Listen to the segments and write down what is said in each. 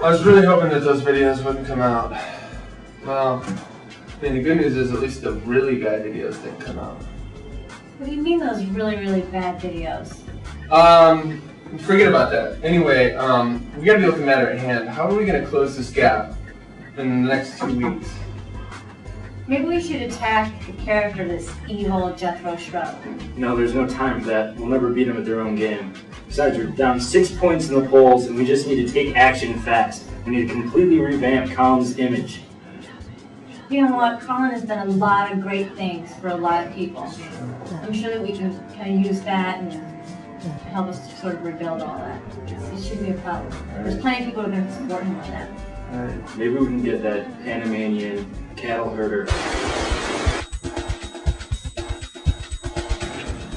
I was really hoping that those videos wouldn't come out. Well, I mean, the good news is at least the really bad videos didn't come out. What do you mean those really, really bad videos? Forget about that. Anyway, we gotta deal with the matter at hand. How are we gonna close this gap in the next 2 weeks? Maybe we should attack the character of this evil Jethro Shrub. No, there's no time for that. We'll never beat them at their own game. Besides, we're down 6 points in the polls, and we just need to take action fast. We need to completely revamp Colin's image. You know what? Colin has done a lot of great things for a lot of people. I'm sure that we can kind of use that and help us to sort of rebuild all that. It shouldn't be a problem. There's plenty of people who are going to support him on that. Alright, maybe we can get that Panamanian cattle herder.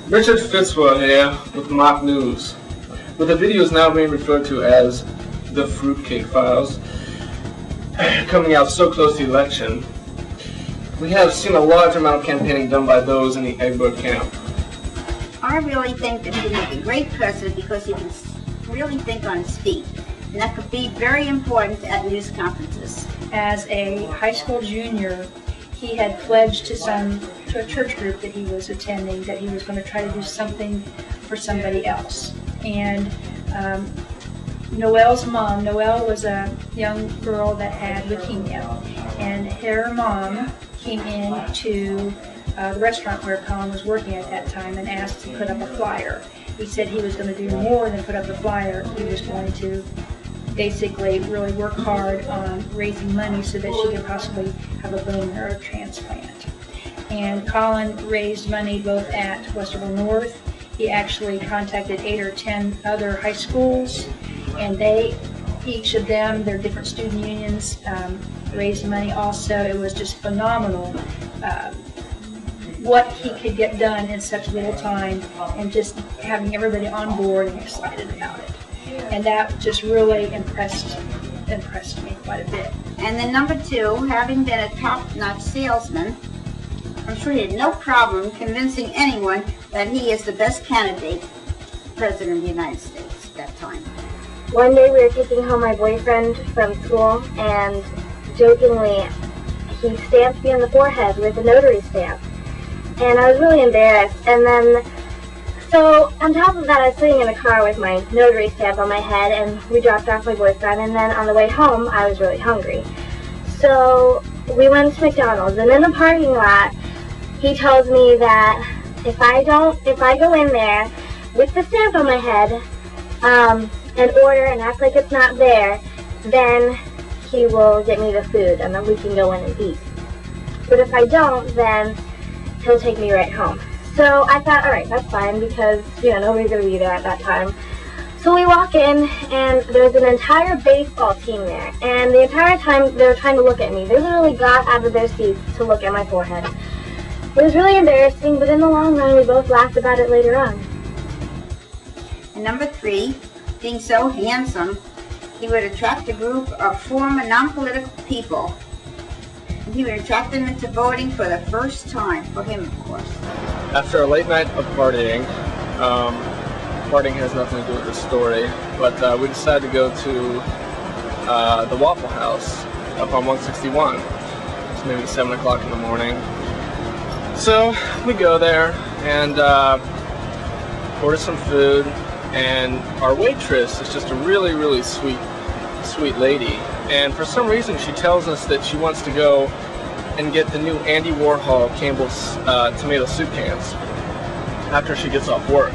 Richard Fitzwell here with Mock News. With the videos now being referred to as the Fruitcake Files, coming out so close to the election, we have seen a large amount of campaigning done by those in the Egbert camp. I really think that he would make a great president because he can really think on his feet. And that could be very important at news conferences. As a high school junior, he had pledged to a church group that he was attending that he was going to try to do something for somebody else. And Noelle's mom, Noelle was a young girl that had leukemia, and her mom came in to the restaurant where Colin was working at that time and asked to put up a flyer. He said he was going to do more than put up the flyer. He was going to basically really work hard on raising money so that she could possibly have a bone marrow transplant. And Colin raised money both at Westerville North. He actually contacted 8 or 10 other high schools, and each of them, their different student unions, raised money also. It was just phenomenal what he could get done in such little time, and just having everybody on board and excited about it. And that just really impressed me quite a bit. And then number 2, having been a top-notch salesman, I'm sure he had no problem convincing anyone that he is the best candidate for President of the United States at that time. One day we were taking home my boyfriend from school, and jokingly, he stamped me on the forehead with a notary stamp. And I was really embarrassed. And then, so on top of that, I was sitting in a car with my notary stamp on my head, and we dropped off my boyfriend, and then on the way home, I was really hungry. So we went to McDonald's, and in the parking lot, he tells me that if I go in there with the stamp on my head, and order and act like it's not there, then he will get me the food, and then we can go in and eat. But if I don't, then he'll take me right home. So I thought, all right, that's fine, because, nobody's going to be there at that time. So we walk in, and there's an entire baseball team there. And the entire time, they were trying to look at me. They literally got out of their seats to look at my forehead. It was really embarrassing, but in the long run, we both laughed about it later on. And number 3, being so handsome, he would attract a group of former non-political people. And he would attract them into voting for the first time, for him, of course. After a late night of partying, partying has nothing to do with the story, but we decided to go to the Waffle House up on 161. It's maybe 7 o'clock in the morning. So we go there and order some food, and our waitress is just a really, really sweet lady. And for some reason, she tells us that she wants to go and get the new Andy Warhol Campbell's tomato soup cans after she gets off work.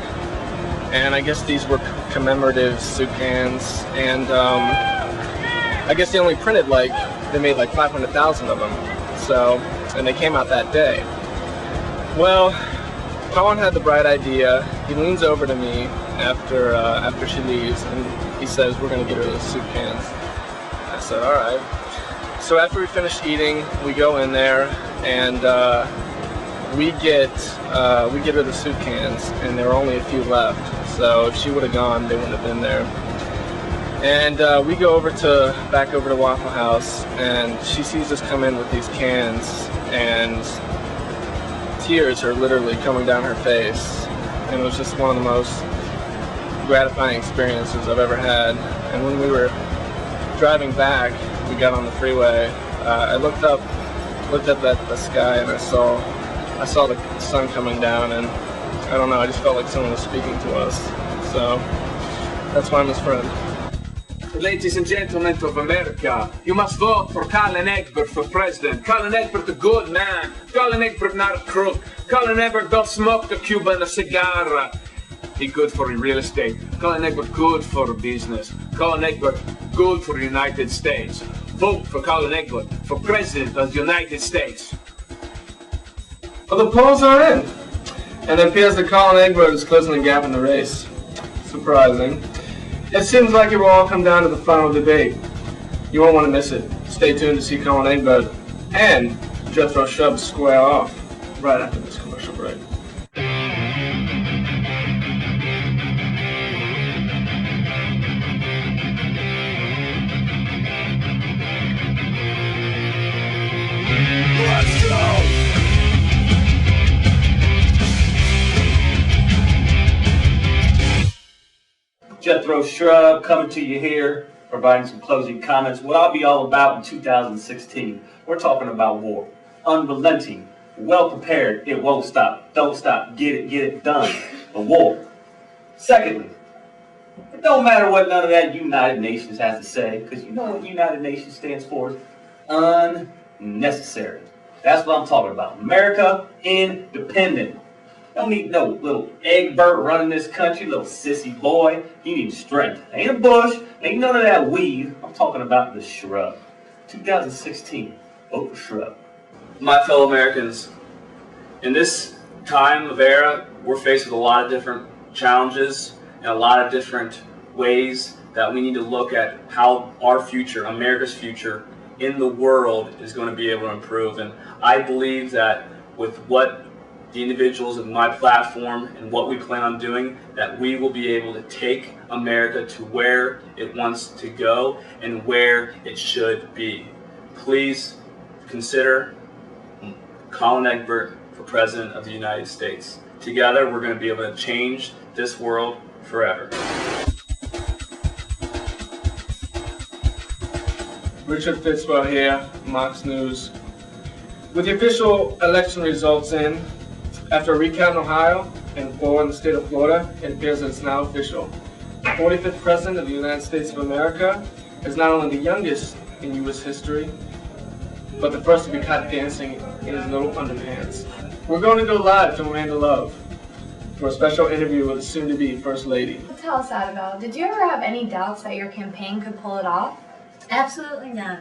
And I guess these were commemorative soup cans, and I guess they only printed they made 500,000 of them. So, and they came out that day. Well, Colin had the bright idea. He leans over to me after she leaves, and he says, "We're going to get her the soup cans." I said, "All right." So after we finish eating, we go in there, and we get her the soup cans, and there were only a few left. So if she would have gone, they wouldn't have been there. And we go back over to Waffle House, and she sees us come in with these cans, and tears are literally coming down her face. And it was just one of the most gratifying experiences I've ever had. And when we were driving back, we got on the freeway. I looked up at the sky, and I saw the sun coming down, and I don't know, I just felt like someone was speaking to us. So that's why I'm his friend. Ladies and gentlemen of America, you must vote for Colin Egbert for president. Colin Egbert, a good man. Colin Egbert, not a crook. Colin Egbert don't smoke a Cuban a cigar. He good for real estate. Colin Egbert good for business. Colin Egbert good for the United States. Vote for Colin Egbert for president of the United States. Well, the polls are in, and it appears that Colin Egbert is closing the gap in the race. Surprising. It seems like it will all come down to the final debate. You won't want to miss it. Stay tuned to see Colin Egbert and Jethro Shub square off right after this commercial break. Let's go! Jethro Shrub coming to you here, providing some closing comments. What I'll be all about in 2016. We're talking about war. Unrelenting, well prepared, it won't stop. Don't stop, get it done. A war. Secondly, it don't matter what none of that United Nations has to say, because you know what United Nations stands for? Unnecessary. That's what I'm talking about. America independent. Don't need no little Egbert running this country, little sissy boy. He needs strength. Ain't a bush, ain't none of that weed. I'm talking about the Shrub. 2016, vote for Shrub. My fellow Americans, in this time of era, we're faced with a lot of different challenges and a lot of different ways that we need to look at how our future, America's future, in the world is going to be able to improve. And I believe that with what the individuals of my platform and what we plan on doing, that we will be able to take America to where it wants to go and where it should be. Please consider Colin Egbert for President of the United States. Together, we're going to be able to change this world forever. Richard Fitzwell here, Mox News. With the official election results in, after a recount in Ohio and 4 in the state of Florida, it appears that it's now official. The 45th President of the United States of America is not only the youngest in U.S. history, but the first to be caught dancing in his little underpants. We're going to go live to Miranda Love for a special interview with the soon-to-be First Lady. Tell us, Annabelle, did you ever have any doubts that your campaign could pull it off? Absolutely not.